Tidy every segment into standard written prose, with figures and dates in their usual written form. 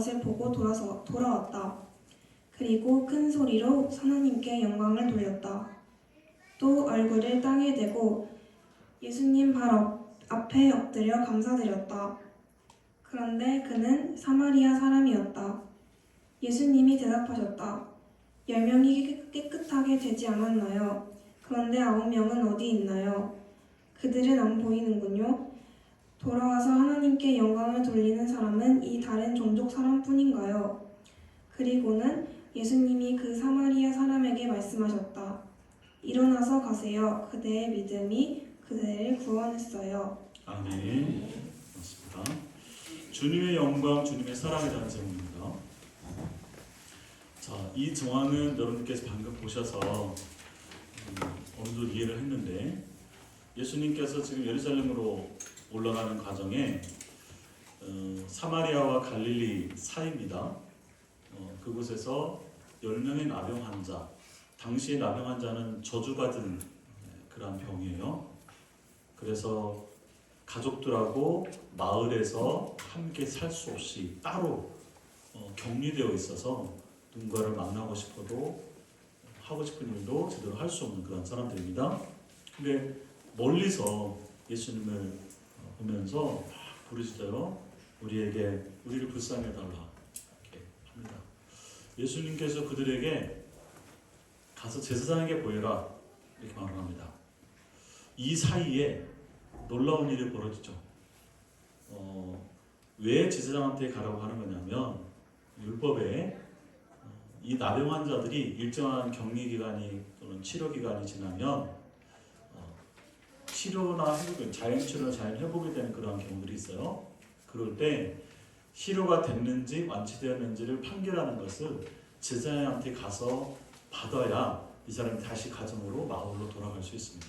것을 보고 돌아왔다. 그리고 큰 소리로 하나님께 영광을 돌렸다. 또 얼굴을 땅에 대고 예수님 발 앞에 엎드려 감사드렸다. 그런데 그는 사마리아 사람이었다. 예수님이 대답하셨다. 10명이 깨끗하게 되지 않았나요? 그런데 9명은 어디 있나요? 그들은 안 보이는군요. 돌아와서 하나님께 영광을 돌리는 사람은 이 다른 종족 사람뿐인가요? 그리고는 예수님이 그 사마리아 사람에게 말씀하셨다. 일어나서 가세요. 그대의 믿음이 그대를 구원했어요. 아멘. 맞습니다. 주님의 영광, 주님의 사랑이라는 제목입니다. 자, 이 정황은 여러분께서 방금 보셔서 어느 정도 이해를 했는데, 예수님께서 지금 예루살렘으로 올라가는 과정에 사마리아와 갈릴리 사이입니다. 그곳에서 10명의 나병 환자, 당시의 나병 환자는 저주받은 그런 병이에요. 그래서 가족들하고 마을에서 함께 살 수 없이 따로 격리되어 있어서 누군가를 만나고 싶어도 하고 싶은 일도 제대로 할 수 없는 그런 사람들입니다. 근데 멀리서 예수님을 보면서 부르시더요. 우리를 불쌍히 해달라 이렇게 합니다. 예수님께서 그들에게 가서 제사장에게 보여라 이렇게 말을 합니다. 이 사이에 놀라운 일이 벌어지죠. 왜 제사장한테 가라고 하는 거냐면, 율법에 이 나병 환자들이 일정한 격리 기간이 또는 치료 기간이 지나면 치료나 회복, 자연 치료나 자연 회복이 되는 그런 경우들이 있어요. 그럴 때 치료가 됐는지 완치되었는지를 판결하는 것을 제사장한테 가서 받아야 이 사람이 다시 가정으로 마을로 돌아갈 수 있습니다.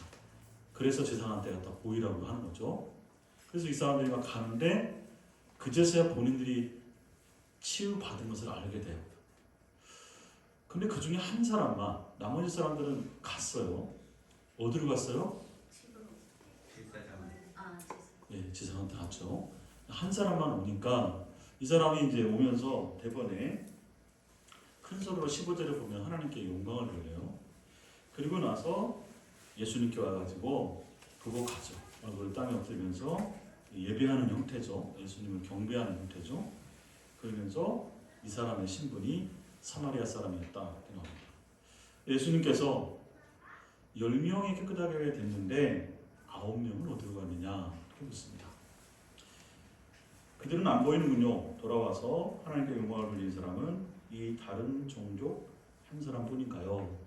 그래서 제사장한테 갖다 보이라고 하는 거죠. 그래서 이 사람들이 막 가는데 그제서야 본인들이 치유받은 것을 알게 돼요. 근데 그 중에 한 사람만, 나머지 사람들은 갔어요. 어디로 갔어요? 네, 제사장한테 갔죠. 한 사람만 오니까 이 사람이 이제 오면서 대번에 큰 소리로 15절을 보면 하나님께 영광을 돌려요. 그리고 나서 예수님께 와가지고 보고 가죠. 얼굴을 땅에 엎드리면서 예배하는 형태죠. 예수님을 경배하는 형태죠. 그러면서 이 사람의 신분이 사마리아 사람이었다 이렇게 나옵니다. 예수님께서 10명이 깨끗하게 됐는데 9명은 어디로 갔느냐 이렇게 묻습니다. 그들은 안 보이는군요. 돌아와서 하나님께 영광을 돌리는 사람은 이 다른 종족 한 사람뿐인가요?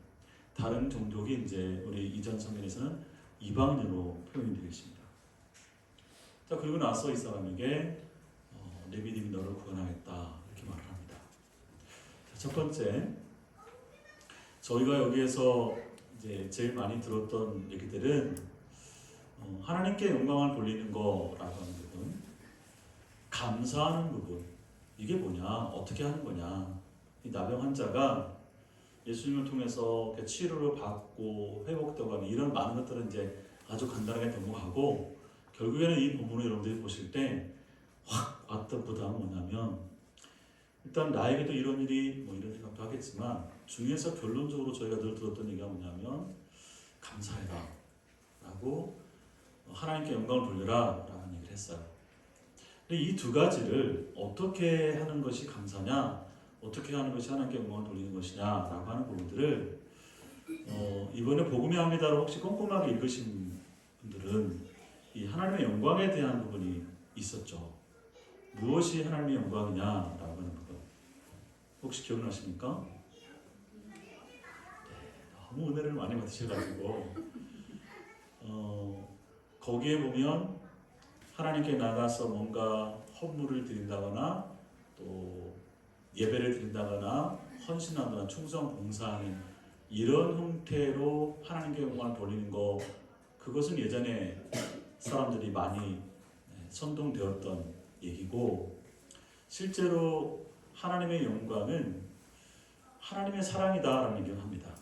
다른 종족이 이제 우리 이전 성경에서는 이방인으로 표현이 되어 있습니다. 자, 그리고 나서 이 사람에게 내 믿음이 너를 구원하겠다 이렇게 말을 합니다. 자, 첫 번째, 저희가 여기에서 이제 제일 많이 들었던 얘기들은 하나님께 영광을 돌리는 거라고 하는 부분, 감사하는 부분, 이게 뭐냐, 어떻게 하는 거냐. 이 나병 환자가 예수님을 통해서 치료를 받고 회복되고 하는 이런 많은 것들은 이제 아주 간단하게 넘어가고, 결국에는 이 본문을 여러분들이 보실 때 확 왔던 부담은 뭐냐면, 일단 나에게도 이런 일이 이런 생각도 하겠지만 중에서 결론적으로 저희가 늘 들었던 얘기가 뭐냐면 감사해라 라고, 하나님께 영광을 돌려라 라는 얘기를 했어요. 근데 이 두 가지를 어떻게 하는 것이 감사냐, 어떻게 하는 것이 하나님께 영광을 돌리는 것이냐라고 하는 부분들을 이번에 복음의 합니다를 혹시 꼼꼼하게 읽으신 분들은 이 하나님의 영광에 대한 부분이 있었죠. 무엇이 하나님의 영광이냐라고 하는 부분 혹시 기억나십니까? 네, 너무 은혜를 많이 받으셔가지고 거기에 보면 하나님께 나가서 뭔가 헌물을 드린다거나 또 예배를 드린다거나 헌신하거나 충성 봉사하는 이런 형태로 하나님께 영광을 돌리는 거, 그것은 예전에 사람들이 많이 선동되었던 얘기고, 실제로 하나님의 영광은 하나님의 사랑이다라는 얘기를 합니다.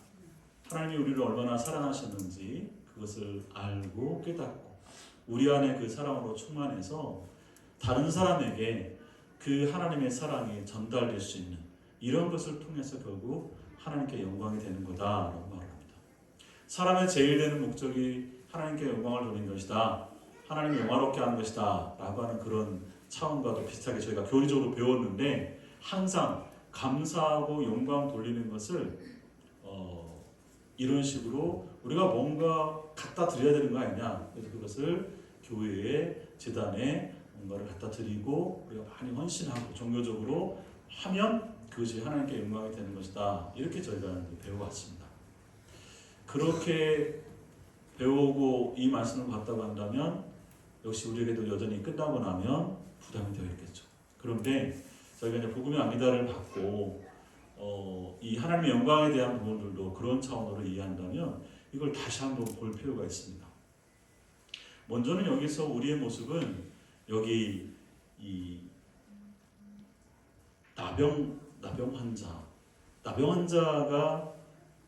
하나님이 우리를 얼마나 사랑하셨는지 그것을 알고 깨닫고 우리 안에 그 사랑으로 충만해서 다른 사람에게 그 하나님의 사랑이 전달될 수 있는 이런 것을 통해서 결국 하나님께 영광이 되는 거다라고 말을 합니다. 사람의 제일 되는 목적이 하나님께 영광을 돌리는 것이다. 하나님을 영화롭게 하는 것이다 라고 하는 그런 차원과도 비슷하게 저희가 교리적으로 배웠는데, 항상 감사하고 영광 돌리는 것을 이런 식으로 우리가 뭔가 갖다 드려야 되는 거 아니냐. 그래서 그것을 교회에, 제단에 뭔가를 갖다 드리고 우리가 많이 헌신하고 종교적으로 하면 그것이 하나님께 영광이 되는 것이다. 이렇게 저희가 배워왔습니다. 그렇게 배우고 이 말씀을 받다고 한다면 역시 우리에게도 여전히 끝나고 나면 부담이 되어 있겠죠. 그런데 저희가 이제 복음의 아미다를 받고 이 하나님의 영광에 대한 부분들도 그런 차원으로 이해한다면 이걸 다시 한번 볼 필요가 있습니다. 먼저는 여기서 우리의 모습은 여기 이 나병 환자가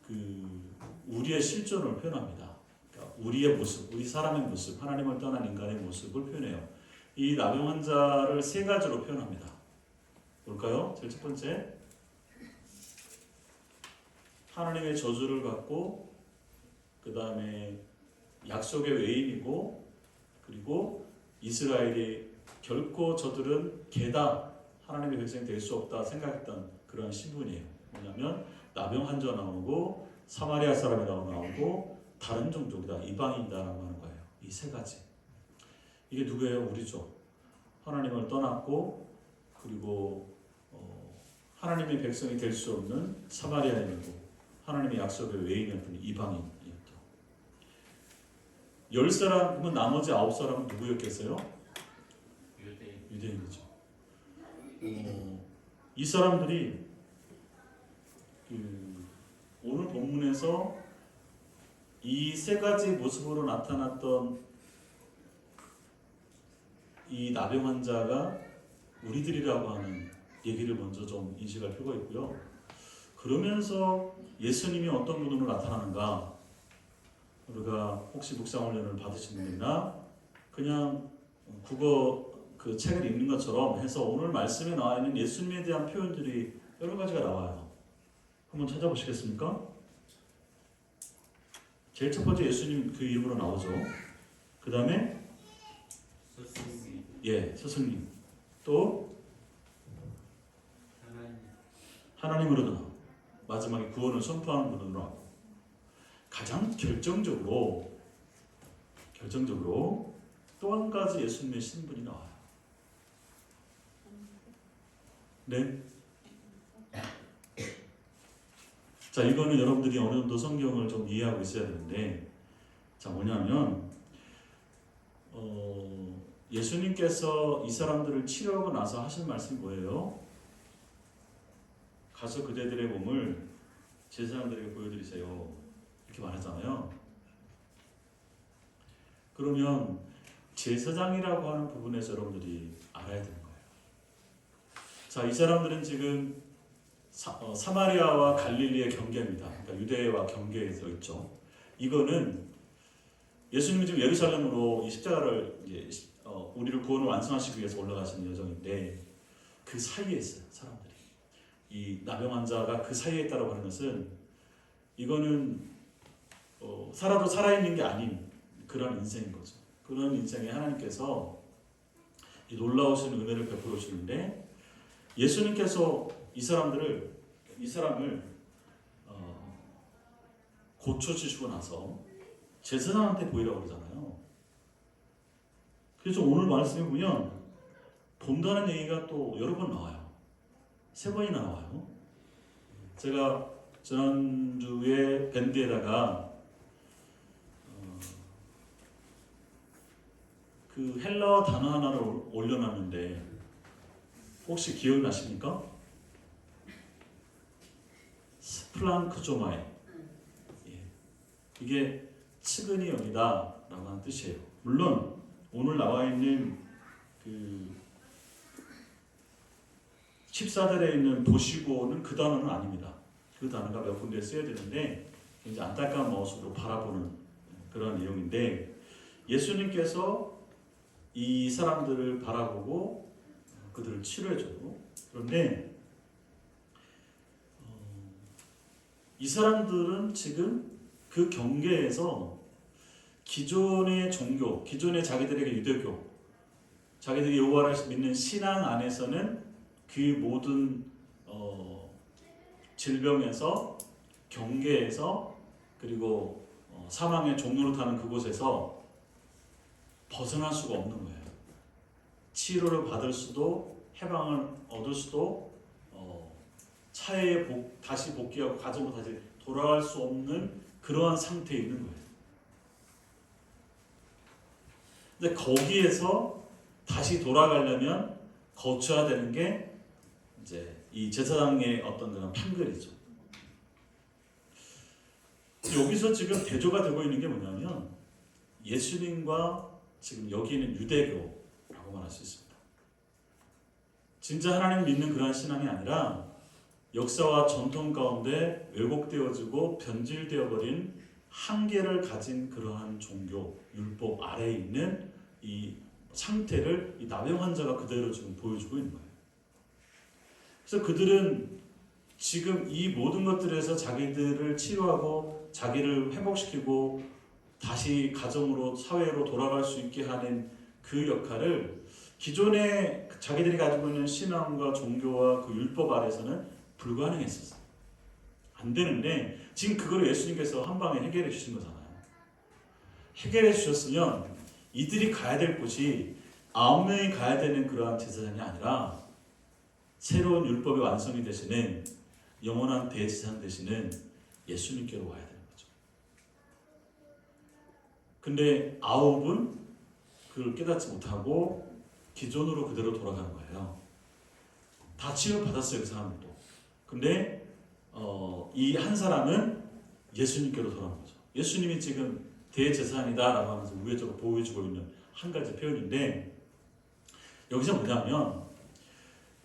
그 우리의 실존을 표현합니다. 그러니까 우리의 모습, 우리 사람의 모습, 하나님을 떠난 인간의 모습을 표현해요. 이 나병 환자를 세 가지로 표현합니다. 볼까요? 제일 첫 번째, 하나님의 저주를 받고, 그 다음에 약속의 외인이고, 그리고 이스라엘이 결코 저들은 개다, 하나님의 백성이 될 수 없다 생각했던 그런 신분이에요. 뭐냐면 나병 환자 나오고, 사마리아 사람이라고 나오고, 다른 종족이다, 이방인이다라고 하는 거예요. 이 세 가지. 이게 누구예요? 우리죠. 하나님을 떠났고, 그리고 하나님의 백성이 될 수 없는 사마리아인이고, 하나님의 약속의 외인이었던 이방인이었죠. 10사람은 나머지 9사람은 누구였겠어요? 유대인이죠. 이 사람들이 오늘 본문에서 이 세 가지 모습으로 나타났던 이 나병 환자가 우리들이라고 하는 얘기를 먼저 좀 인식할 필요가 있고요. 그러면서 예수님이 어떤 분으로 나타나는가, 우리가 혹시 묵상훈련을 받으신 분이나 그냥 국어 그 책을 읽는 것처럼 해서 오늘 말씀에 나와 있는 예수님에 대한 표현들이 여러 가지가 나와요. 한번 찾아보시겠습니까? 제일 첫 번째 예수님 그 이름으로 나오죠. 그 다음에 스승님. 또 하나님으로 나오고, 마지막에 구원을 선포하는 분으로 나오고, 가장 결정적으로 또 한 가지 예수님의 신분이 나와요. 네. 자, 이거는 여러분들이 어느 정도 성경을 좀 이해하고 있어야 되는데, 자, 뭐냐면 예수님께서 이 사람들을 치료하고 나서 하신 말씀이 뭐예요? 가서 그대들의 몸을 제사장들에게 보여드리세요. 이렇게 말하잖아요. 그러면 제사장이라고 하는 부분에서 여러분들이 알아야 되는 거예요. 자, 이 사람들은 지금 사마리아와 갈릴리의 경계입니다. 그러니까 유대와 경계에 서 있죠. 이거는 예수님이 지금 예루살렘으로 이 십자가를 우리를 구원을 완성하시기 위해서 올라가시는 여정인데, 그 사이에 있어요, 사람들이. 이 나병 환자가 그 사이에 있다고 하는 것은, 이거는 살아도 살아있는 게 아닌 그런 인생인 거죠. 그런 인생에 하나님께서 이 놀라우신 은혜를 베풀어 주시는데, 예수님께서 이 사람을 고쳐주시고 나서 제사장한테 보이라고 그러잖아요. 그래서 오늘 말씀에 보면 본다는 얘기가 또 여러 번 나와요. 3번이나 나와요. 제가 지난주에 밴드에다가 그 헬라어 단어 하나를 올려놨는데 혹시 기억나십니까? 스플랑크조마이. 이게 측은히 여기다 라고 하는 뜻이에요. 물론 오늘 나와 있는 그 14절에 있는 보시고는 그 단어는 아닙니다. 그 단어가 몇 군데 써야 되는데 굉장히 안타까운 모습으로 바라보는 그런 내용인데, 예수님께서 이 사람들을 바라보고 그들을 치료해주고. 그런데 이 사람들은 지금 그 경계에서 기존의 종교, 기존의 자기들에게 유대교, 자기들이 여호와를 믿는 신앙 안에서는 그 모든 질병에서, 경계에서, 그리고 사망의 종로를 타는 그곳에서 벗어날 수가 없는 거예요. 치료를 받을 수도, 해방을 얻을 수도, 차에 다시 복귀하고 가정으로 다시 돌아갈 수 없는 그러한 상태에 있는 거예요. 근데 거기에서 다시 돌아가려면 거쳐야 되는 게 이제 이 제사장의 어떤 그런 판결이죠. 여기서 지금 대조가 되고 있는 게 뭐냐면 예수님과 지금 여기 있는 유대교라고 말할 수 있습니다. 진짜 하나님 믿는 그러한 신앙이 아니라 역사와 전통 가운데 왜곡되어지고 변질되어 버린 한계를 가진 그러한 종교, 율법 아래에 있는 이 상태를 이 나병 환자가 그대로 지금 보여주고 있는 거예요. 그래서 그들은 지금 이 모든 것들에서 자기들을 치료하고 자기를 회복시키고 다시 가정으로, 사회로 돌아갈 수 있게 하는 그 역할을 기존에 자기들이 가지고 있는 신앙과 종교와 그 율법 아래서는 불가능했었어요. 안 되는데 지금 그걸 예수님께서 한 방에 해결해 주신 거잖아요. 해결해 주셨으면 이들이 가야 될 곳이 9명이 가야 되는 그러한 제사장이 아니라 새로운 율법의 완성이 되시는 영원한 대제사장 되시는 예수님께로 와야 되는 거죠. 근데 9은 그걸 깨닫지 못하고 기존으로 그대로 돌아가는 거예요. 다 치료받았어요, 그 사람들도. 근데 이 한 사람은 예수님께로 돌아온 거죠. 예수님이 지금 대제사장이다라고 하면서 우회적으로 보여주고 있는 한 가지 표현인데, 여기서 뭐냐면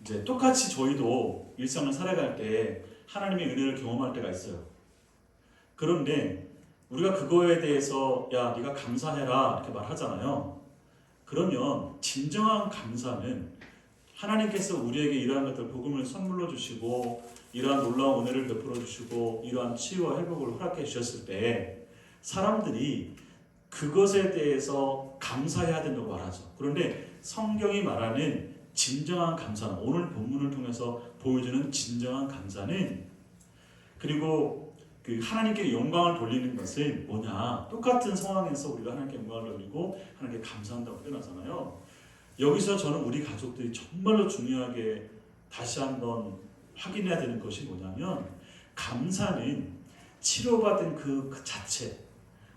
이제 똑같이 저희도 일상을 살아갈 때 하나님의 은혜를 경험할 때가 있어요. 그런데 우리가 그거에 대해서 야 네가 감사해라 이렇게 말하잖아요. 그러면 진정한 감사는 하나님께서 우리에게 이러한 것들 복음을 선물로 주시고 이러한 놀라운 은혜를 베풀어 주시고 이러한 치유와 회복을 허락해 주셨을 때 사람들이 그것에 대해서 감사해야 된다고 말하죠. 그런데 성경이 말하는 진정한 감사는, 오늘 본문을 통해서 보여주는 진정한 감사는, 그리고 그 하나님께 영광을 돌리는 것은 뭐냐? 똑같은 상황에서 우리가 하나님께 영광을 돌리고 하나님께 감사한다고 표현하잖아요. 여기서 저는 우리 가족들이 정말로 중요하게 다시 한번 확인해야 되는 것이 뭐냐면, 감사는 치료받은 그 자체,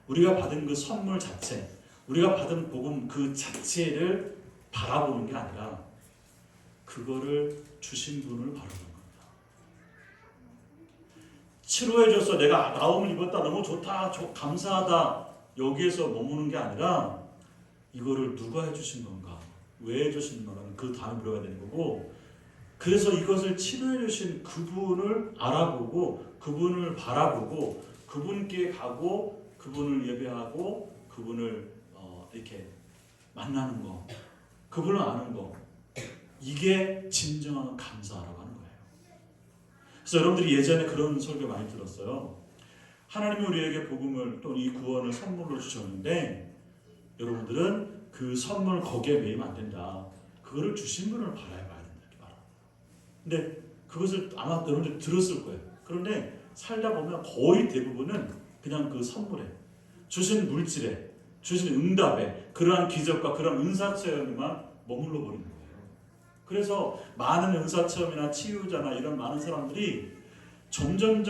우리가 받은 그 선물 자체, 우리가 받은 복음 그 자체를 바라보는 게 아니라 그거를 주신 분을 바라보는 겁니다. 치료해줘서 내가 나음을 입었다, 너무 좋다, 감사하다, 여기에서 머무는 게 아니라 이거를 누가 해주신 건가, 왜 해주신 건가, 그 다음에 물어야 되는 거고, 그래서 이것을 치료해주신 그분을 알아보고 그분을 바라보고 그분께 가고 그분을 예배하고 그분을 이렇게 만나는 거, 그분을 아는 거, 이게 진정한 감사라고 하는 거예요. 그래서 여러분들이 예전에 그런 설교 많이 들었어요. 하나님이 우리에게 복음을, 또 이 구원을 선물로 주셨는데 여러분들은 그 선물 거기에 매이면 안 된다. 그거를 주신 분을 바라봐야 된다, 이렇게 말합니다. 근데 그것을 아마 여러분들 들었을 거예요. 그런데 살다 보면 거의 대부분은 그냥 그 선물에, 주신 물질에, 주신 응답에, 그러한 기적과 그런 은사 체험에만 머물러 버리는 거예요. 그래서 많은 은사 체험이나 치유자나 이런 많은 사람들이 점점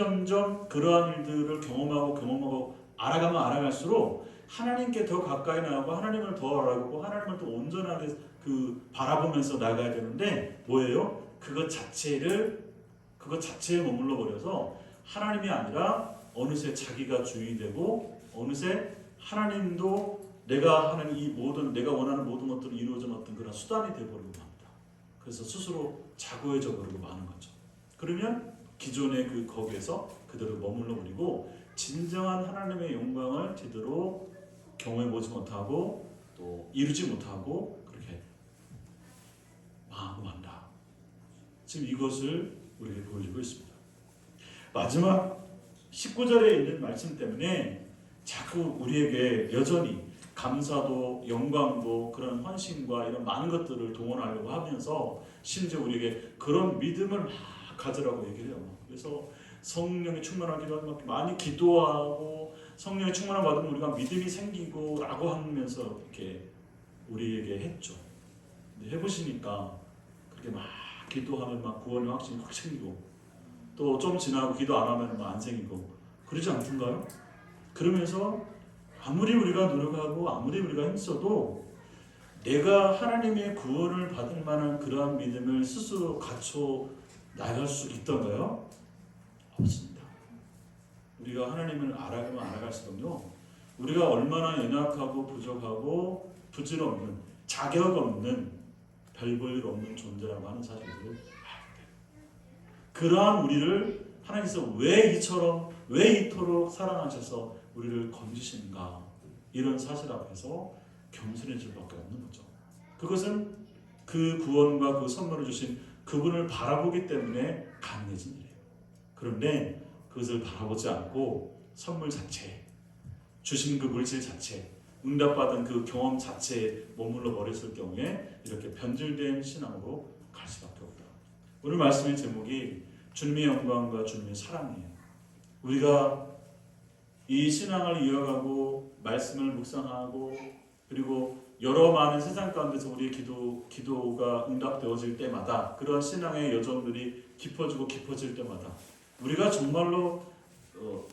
그러한 일들을 경험하고 알아가면 알아갈수록 하나님께 더 가까이 나가고 하나님을 더 알아보고 하나님을 더 온전하게 그 바라보면서 나가야 되는데 뭐예요? 그것 자체에 머물러 버려서 하나님이 아니라 어느새 자기가 주인이 되고 어느새 하나님도 내가 하는 이 모든, 내가 원하는 모든 것들을 이루어진 어떤 그런 수단이 되어버리고 합니다. 그래서 스스로 자고해져 버리고 마는 거죠. 그러면 기존의 그 거기에서 그대로 머물러 버리고 진정한 하나님의 영광을 제대로 경험해 보지 못하고 또 이루지 못하고 그렇게 강구한다. 지금 이것을 우리에게 보여주고 있습니다. 마지막 19절에 있는 말씀 때문에 자꾸 우리에게 여전히 감사도 영광도 그런 헌신과 이런 많은 것들을 동원하려고 하면서 심지어 우리에게 그런 믿음을 막 가지라고 얘기를 해요. 그래서 성령의 충만한 기도하면 많이 기도하고 성령의 충만함 받으면 우리가 믿음이 생기고 라고 하면서 이렇게 우리에게 했죠. 근데 해보시니까 그렇게 막 기도하면 막 구원의 확신이 확 생기고 또 좀 지나고 기도 안 하면 안 생기고 그러지 않던가요? 그러면서 아무리 우리가 노력하고 아무리 우리가 힘써도 내가 하나님의 구원을 받을 만한 그러한 믿음을 스스로 갖춰 나갈 수 있던가요? 없습니다. 우리가 하나님을 알아가면 알아갈수록요, 우리가 얼마나 연약하고 부족하고 부질없는, 자격 없는, 별 볼 일 없는 존재라고 하는 사실을 알게 돼요. 그러한 우리를 하나님께서 왜 이토록 사랑하셔서 우리를 건지신가, 이런 사실 앞에서 겸손해질 수밖에 없는 거죠. 그것은 그 구원과 그 선물을 주신 그분을 바라보기 때문에 가능해진 일이에요. 그런데 그것을 바라보지 않고 선물 자체, 주신 그 물질 자체, 응답받은 그 경험 자체에 머물러 버렸을 경우에 이렇게 변질된 신앙으로 갈 수밖에 없다. 오늘 말씀의 제목이 주님의 영광과 주님의 사랑이에요. 우리가 이 신앙을 이어가고 말씀을 묵상하고 그리고 여러 많은 세상 가운데서 우리의 기도가 응답되어질 때마다, 그런 신앙의 여정들이 깊어지고 깊어질 때마다 우리가 정말로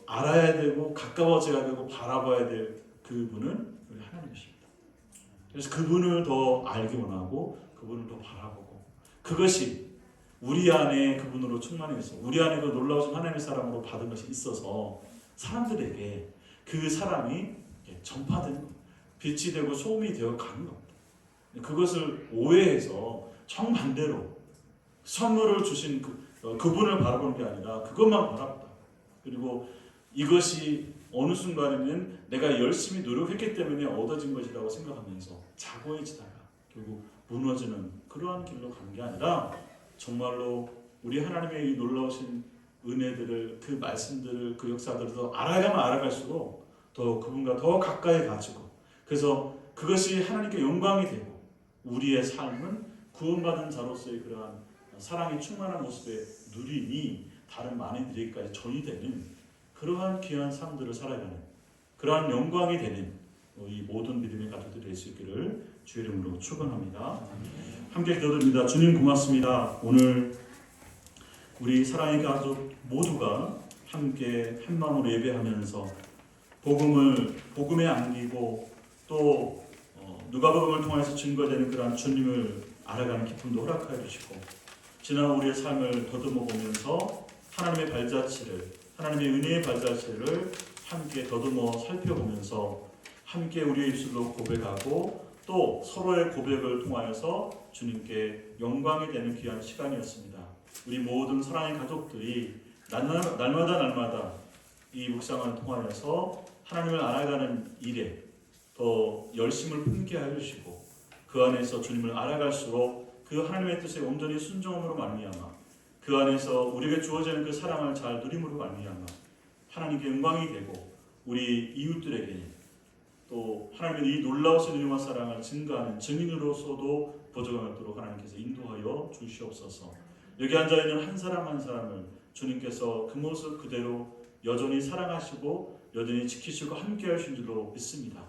알아야 되고 가까워져야 되고 바라봐야 될 그분은 우리 하나님이십니다. 그래서 그분을 더 알기 원하고 그분을 더 바라보고, 그것이 우리 안에 그분으로 충만해서 우리 안에 그 놀라우신 하나님의 사랑으로 받은 것이 있어서 사람들에게 그 사랑이 전파되는 겁니다. 빛이 되고 소금이 되어 가는 겁니다. 그것을 오해해서 정반대로 선물을 주신 그분을 바라보는 게 아니라 그것만 바라보다. 그리고 이것이 어느 순간에는 내가 열심히 노력했기 때문에 얻어진 것이라고 생각하면서 자고해지다가 결국 무너지는 그러한 길로 가는 게 아니라, 정말로 우리 하나님의 이 놀라우신 은혜들을, 그 말씀들을, 그 역사들을 더 알아가면 알아갈수록 더 그분과 더 가까이 가지고, 그래서 그것이 하나님께 영광이 되고 우리의 삶은 구원받은 자로서의 그러한 사랑이 충만한 모습의 누림이 다른 많은 이들에게까지 전이되는 그러한 귀한 삶들을 살아가는, 그러한 영광이 되는 이 모든 믿음의 가족들이 될 수 있기를 주의 이름으로 축원합니다. 함께 기도드립니다. 주님 고맙습니다. 오늘 우리 사랑의 가족 모두가 함께 한 마음으로 예배하면서 복음에 안기고 또 누가복음을 통해서 증거되는 그러한 주님을 알아가는 기쁨도 허락하여 주시고, 지난 우리의 삶을 더듬어 보면서 하나님의 발자취를, 하나님의 은혜의 발자취를 함께 더듬어 살펴보면서 함께 우리의 입술로 고백하고 또 서로의 고백을 통하여서 주님께 영광이 되는 귀한 시간이었습니다. 우리 모든 사랑의 가족들이 날마다 이 묵상을 통하여서 하나님을 알아가는 일에 더 열심을 품게 하여 주시고, 그 안에서 주님을 알아갈수록 그 하나님의 뜻에 온전히 순종함으로 말미암아 그 안에서 우리에게 주어지는 그 사랑을 잘 누림으로 말미암아 하나님께 영광이 되고 우리 이웃들에게 또 하나님의 이 놀라우신 은혜와 사랑을 증거하는 증인으로서도 보존하도록 하나님께서 인도하여 주시옵소서. 여기 앉아있는 한 사람 한 사람을 주님께서 그 모습 그대로 여전히 사랑하시고 여전히 지키시고 함께 하신 줄로 믿습니다.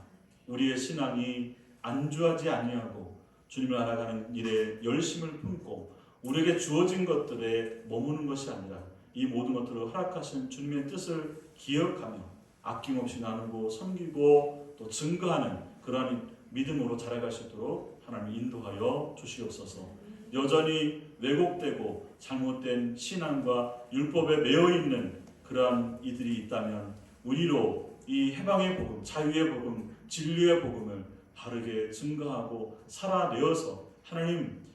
우리의 신앙이 안주하지 아니하고 주님을 알아가는 일에 열심을 품고 우리에게 주어진 것들에 머무는 것이 아니라 이 모든 것들을 허락하신 주님의 뜻을 기억하며 아낌없이 나누고 섬기고 또 증거하는 그러한 믿음으로 자라갈 수 있도록 하나님 인도하여 주시옵소서. 여전히 왜곡되고 잘못된 신앙과 율법에 매여있는 그러한 이들이 있다면 우리로 이 해방의 복음, 자유의 복음, 진리의 복음을 바르게 증거하고 살아내어서 하나님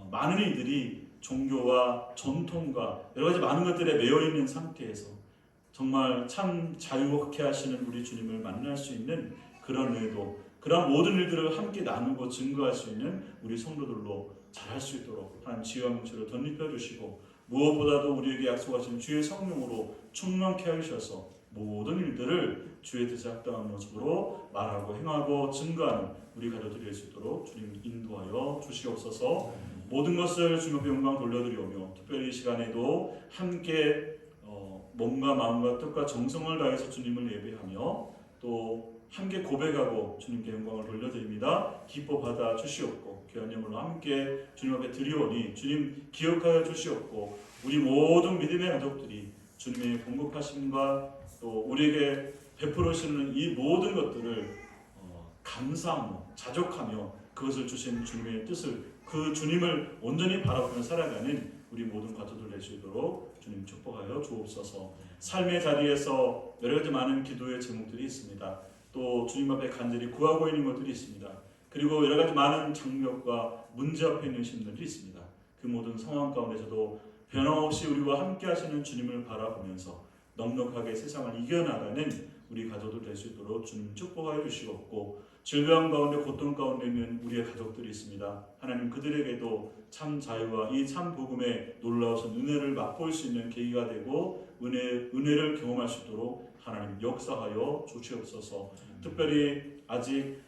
많은 이들이 종교와 전통과 여러 가지 많은 것들에 매여있는 상태에서 정말 참 자유케 하시는 우리 주님을 만날 수 있는 그런 의도, 그런 모든 일들을 함께 나누고 증거할 수 있는 우리 성도들로 잘할 수 있도록 하나님 지혜와 명철을 덧입혀 주시고 무엇보다도 우리에게 약속하신 주의 성령으로 충만케 하셔서 모든 일들을 주의 뜻에 합당한 모습으로 말하고 행하고 증거하는 우리 가족들이 될 수 있도록 주님 인도하여 주시옵소서. 모든 것을 주님 앞에 영광 돌려드리오며 특별히 이 시간에도 함께 몸과 마음과 뜻과 정성을 다해서 주님을 예배하며 또 함께 고백하고 주님께 영광을 돌려드립니다. 기뻐 받아 주시옵고 귀한 예물로 함께 주님 앞에 드리오니 주님 기억하여 주시옵고 우리 모든 믿음의 가족들이 주님의 공급하심과 또 우리에게 베풀으시는 이 모든 것들을 감사하며 자족하며 그것을 주신 주님의 뜻을 그 주님을 온전히 바라보며 살아가는 우리 모든 가족들 될 수 있도록 주님 축복하여 주옵소서. 삶의 자리에서 여러 가지 많은 기도의 제목들이 있습니다. 또 주님 앞에 간절히 구하고 있는 것들이 있습니다. 그리고 여러 가지 많은 장벽과 문제 앞에 있는 신들이 있습니다. 그 모든 상황 가운데서도 변함없이 우리와 함께 하시는 주님을 바라보면서 넉넉하게 세상을 이겨나가는 우리 가족들 될 수 있도록 주님 축복하여 주시옵고 질병 가운데 고통 가운데 있는 우리의 가족들이 있습니다. 하나님 그들에게도 참 자유와 이 참 복음의 놀라우신 은혜를 맛볼 수 있는 계기가 되고 은혜를 경험할 수 있도록 하나님 역사하여 주시옵소서. 특별히 아직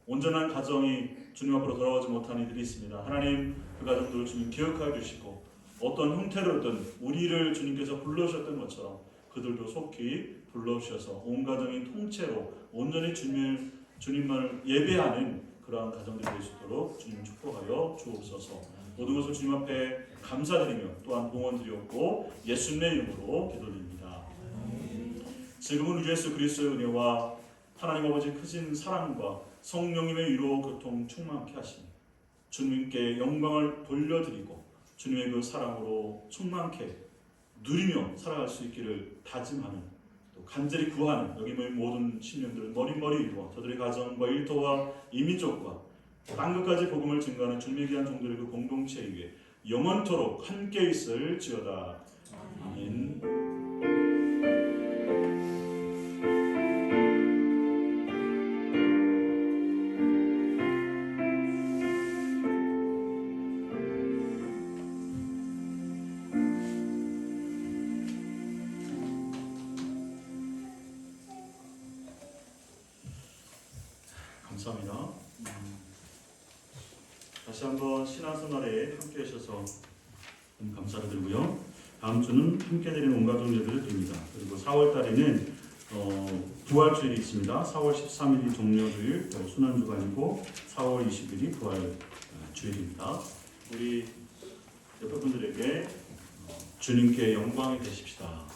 온전한 가정이 주님 앞으로 돌아오지 못한 이들이 있습니다. 하나님 그 가정들을 주님 기억하여 주시고 어떤 형태로든 우리를 주님께서 불러주셨던 것처럼 그들도 속히 불러주셔서 온 가정이 통째로 온전히 주님만을 예배하는 그러한 가정들이 될 수 있도록 주님 축복하여 주옵소서. 모든 것을 주님 앞에 감사드리며 또한 봉헌드리옵고 예수님의 이름으로 기도드립니다. 지금은 우리 예수 그리스도의 은혜와 하나님 아버지 크신 사랑과 성령님의 위로 교통 충만케 하시니 주님께 영광을 돌려드리고 주님의 그 사랑으로 충만케 누리며 살아갈 수 있기를 다짐하는 또 간절히 구하는 여기 모인 모든 신령들을 머리머리 이루어 저들의 가정과 일터와 이민족과 땅끝까지 복음을 증거하는 주님의 귀한 종들의 그 공동체 위에 영원토록 함께 있을지어다. 아멘. 감사합니다. 다시 한번 신앙생활에 함께 하셔서 감사를 드리고요. 다음 주는 함께 드리는 온 가족 예배를 드립니다. 그리고 4월 달에는 부활주일이 있습니다. 4월 13일이 종려주일, 순환주가 아니고 4월 20일이 부활주일입니다. 우리 옆에 분들에게 주님께 영광이 되십시다.